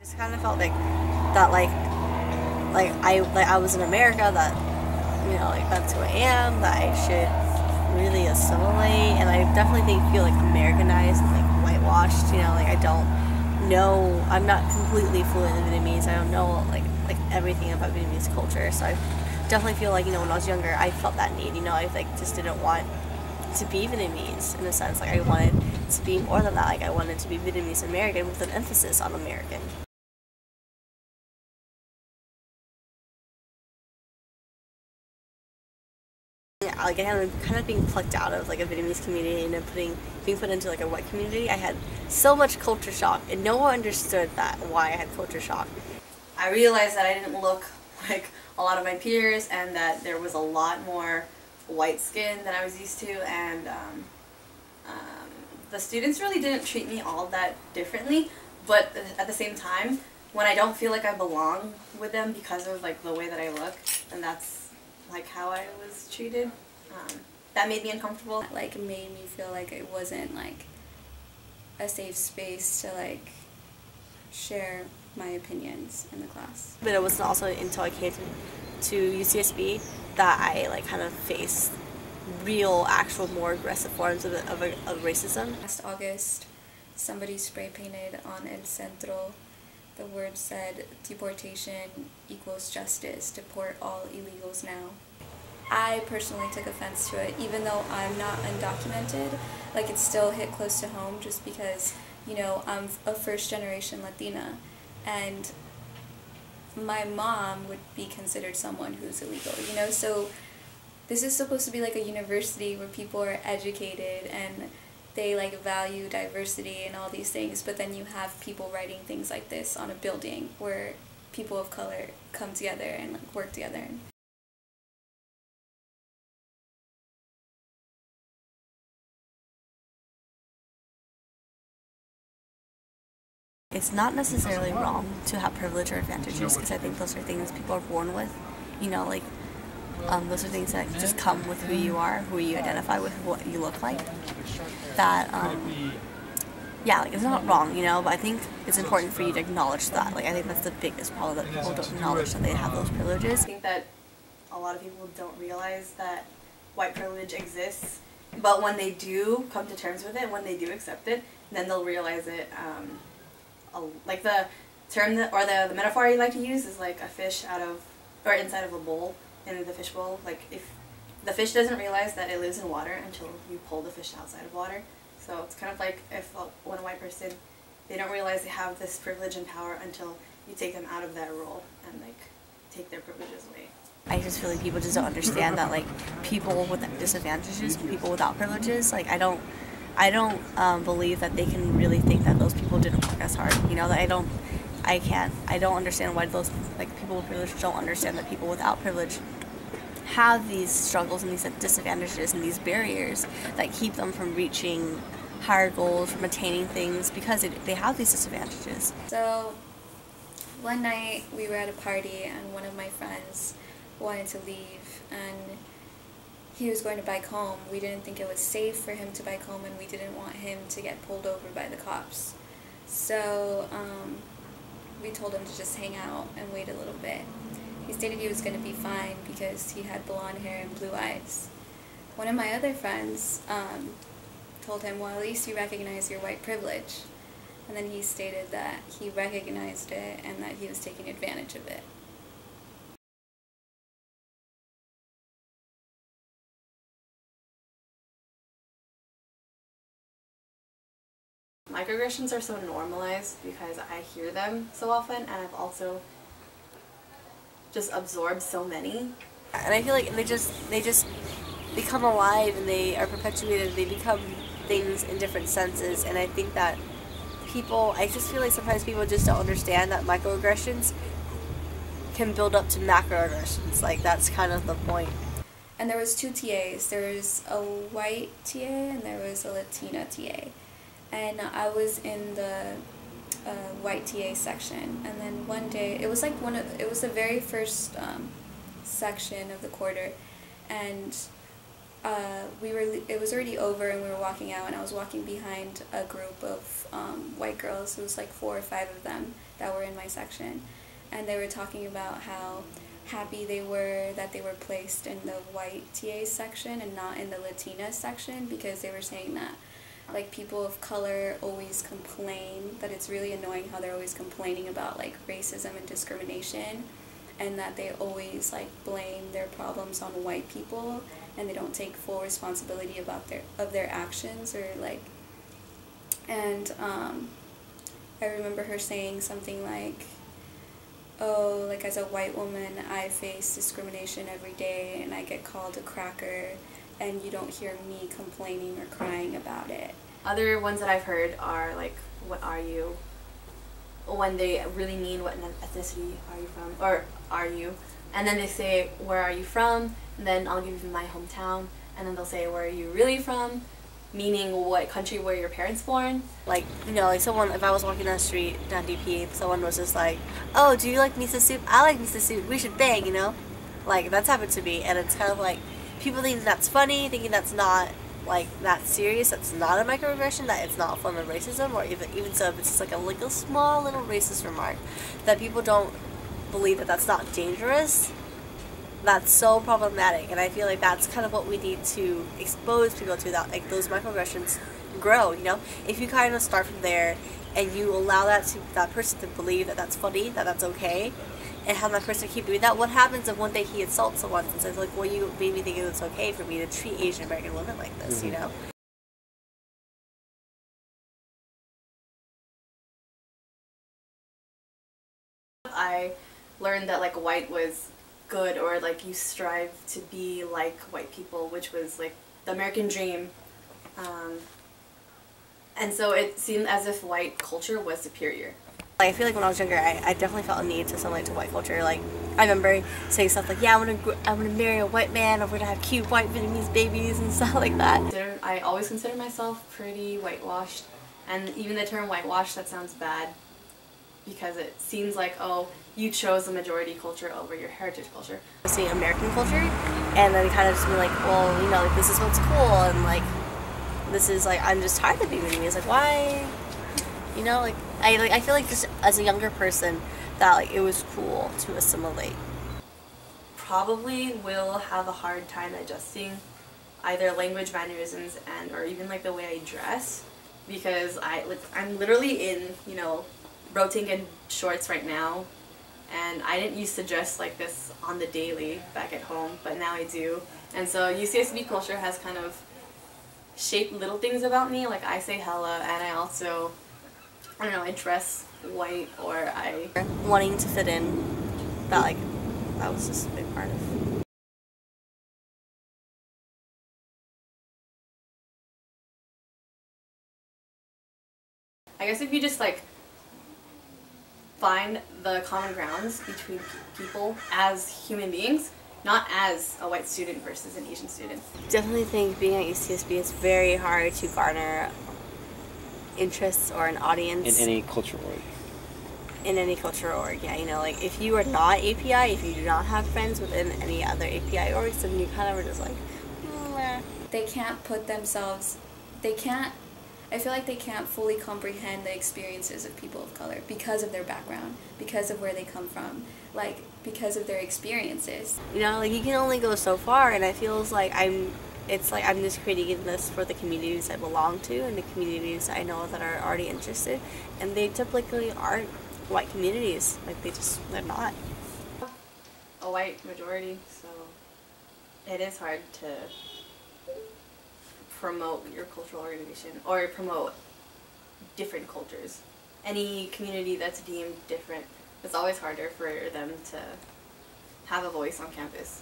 Just kind of felt like that, I was in America, that like that's who I am, that I should really assimilate, and I definitely feel like Americanized and like whitewashed. Like I don't know, I'm not completely fluent in Vietnamese. I don't know like everything about Vietnamese culture, so I definitely feel like when I was younger, I felt that need. I just didn't want to be Vietnamese in a sense. Like I wanted to be more than that. Like I wanted to be Vietnamese American with an emphasis on American. Yeah, like I am kind of being plucked out of like a Vietnamese community and then being put into like a white community. I had so much culture shock, and no one understood why I had culture shock. I realized that I didn't look like a lot of my peers, and that there was a lot more white skin than I was used to, and the students really didn't treat me all that differently. But at the same time, when I don't feel like I belong with them because of like the way that I look, and that's like how I was treated, that made me uncomfortable. Like, it made me feel like it wasn't like a safe space to like share my opinions in the class. But it wasn't also until I came to UCSB that I like kind of faced real, actual, more aggressive forms of racism. Last August, somebody spray painted on El Centro. The word said, "Deportation equals justice. Deport all illegals now." I personally took offense to it, even though I'm not undocumented. Like, it still hit close to home just because, I'm a first-generation Latina, and my mom would be considered someone who's illegal, So this is supposed to be like a university where people are educated and they like value diversity and all these things, but then you have people writing things like this on a building where people of color come together and like work together. It's not necessarily wrong to have privilege or advantages, because I think those are things people are born with. Those are things that just come with who you are, who you identify with, what you look like. That, yeah, like it's not wrong, but I think it's important for you to acknowledge that. Like I think that's the biggest problem, that people don't acknowledge that they have those privileges. I think that a lot of people don't realize that white privilege exists, but when they do come to terms with it, when they do accept it, then they'll realize it. Like the term or the metaphor you like to use is like a fish inside of a bowl, in the fish bowl. Like if the fish doesn't realize that it lives in water until you pull the fish outside of water. So it's kind of like if when a white person, they don't realize they have this privilege and power until you take them out of that role and like take their privileges away. I just feel like people just don't understand that like people with disadvantages, people without privileges, like I don't believe that they can really think that those people didn't work as hard. That I don't understand why those like people with privilege don't understand that people without privilege have these struggles and these disadvantages and these barriers that keep them from reaching higher goals, from attaining things, because they have these disadvantages. So one night we were at a party and one of my friends wanted to leave, and he was going to bike home. We didn't think it was safe for him to bike home, and we didn't want him to get pulled over by the cops. So we told him to just hang out and wait a little bit. He stated he was going to be fine because he had blonde hair and blue eyes. One of my other friends told him, well, at least you recognize your white privilege. And then he stated that he recognized it and that he was taking advantage of it. Microaggressions are so normalized because I hear them so often, and I've also just absorbed so many. And I feel like they just become alive, and they are perpetuated, they become things in different senses, and I think that I just feel like sometimes people just don't understand that microaggressions can build up to macroaggressions. Like that's kind of the point. And there was two TAs. There was a white TA and there was a Latina TA. And I was in the white TA section, and then one day, it was like it was the very first section of the quarter, and it was already over and we were walking out, and I was walking behind a group of white girls. It was like 4 or 5 of them that were in my section. And they were talking about how happy they were that they were placed in the white TA section and not in the Latina section, because they were saying that like people of color always complain, that it's really annoying how they're always complaining about like racism and discrimination, and that they always like blame their problems on white people, and they don't take full responsibility about their actions, or like, and I remember her saying something like, oh, like as a white woman, I face discrimination every day and I get called a cracker, and you don't hear me complaining or crying about it. Other ones that I've heard are like, what are you? When they really mean what ethnicity are you from, or are you? And then they say, where are you from? And then I'll give you my hometown. And then they'll say, where are you really from? Meaning what country were your parents born? Like, you know, like someone, if I was walking down the street, down DP, someone was just like, oh, do you like miso soup? I like miso soup. We should bang, you know? Like, that's happened to me. And it's kind of like, people thinking that's funny, thinking that's not, like, that serious, that's not a microaggression, that it's not a form of racism, or even so, if it's just like a small little racist remark, that people don't believe that that's not dangerous. That's so problematic, and I feel like that's kind of what we need to expose people to, that like those microaggressions grow, you know? If you kind of start from there and you allow that person to believe that that's funny, that that's okay, and have that person keep doing that, what happens if one day he insults someone and says like, well, you made me think it was okay for me to treat Asian American women like this, you know? I learned that like white was good, or like you strive to be like white people, which was like the American dream, and so it seemed as if white culture was superior. Like, I feel like when I was younger, I definitely felt a need to assimilate to white culture. Like, I remember saying stuff like, yeah, I'm gonna marry a white man, or we're gonna have cute white Vietnamese babies and stuff like that. I always consider myself pretty whitewashed, and even the term whitewash, that sounds bad, because it seems like, oh, you chose the majority culture over your heritage culture. See American culture, and then kind of just be like, well, you know, like, this is what's cool, and like, this is like, I'm just tired of being Vietnamese. Like, why? You know, like I feel like just as a younger person that like it was cool to assimilate. Probably will have a hard time adjusting either language, mannerisms, and or even like the way I dress, because I'm literally in, you know, rotating in shorts right now, and I didn't used to dress like this on the daily back at home, but now I do. And so UCSB culture has kind of shaped little things about me, like I say hella, and I also, I don't know, I dress white, or I wanting to fit in, that was just a big part of. I guess if you just like find the common grounds between people as human beings, not as a white student versus an Asian student. Definitely think being at UCSB is very hard to garner interests or an audience. In any cultural org. In any cultural org, yeah. You know, like if you are not API, if you do not have friends within any other API orgs, then you kind of are just like, meh. They can't put themselves, I feel like they can't fully comprehend the experiences of people of color because of their background, because of where they come from, like because of their experiences. You know, like you can only go so far, and it feels like I'm just creating this for the communities I belong to and the communities I know that are already interested, and they typically aren't white communities. Like they're not. A white majority, so it is hard to promote your cultural organization or promote different cultures. Any community that's deemed different, it's always harder for them to have a voice on campus.